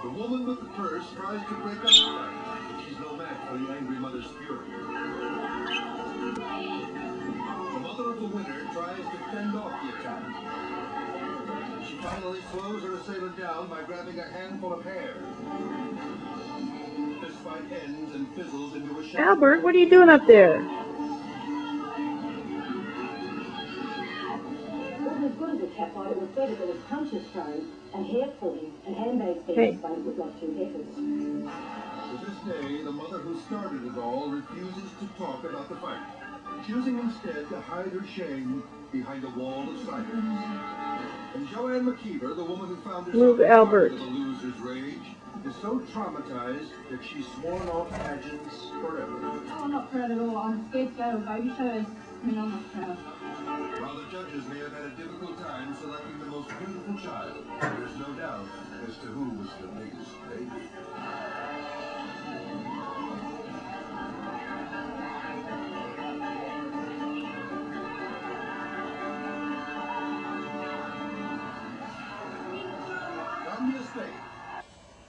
The woman with the purse tries to break up the fight. She's no match for the angry mother's fury. The mother of the winner tries to fend off the attack. She finally slows her assailant down by grabbing a handful of hair. This fight ends and fizzles into a shadow. Albert, what are you doing up there? Wasn't as good as a cat fight, it was better than his punches thrown, and hair pulling, and handbags being explained with like 2 heifers. To this day, the mother who started it all refuses to talk about the fight, choosing instead to hide her shame behind a wall of silence. And Joanne McKeever, the woman who found herself Albert. part of the loser's rage, is so traumatized that she's sworn off pageants forever. Oh, I'm not proud at all. I'm scared to go to a baby shows. I mean, I'm not proud. While the judges may have had a difficult time selecting the most beautiful child, there's no doubt as to who was the biggest baby.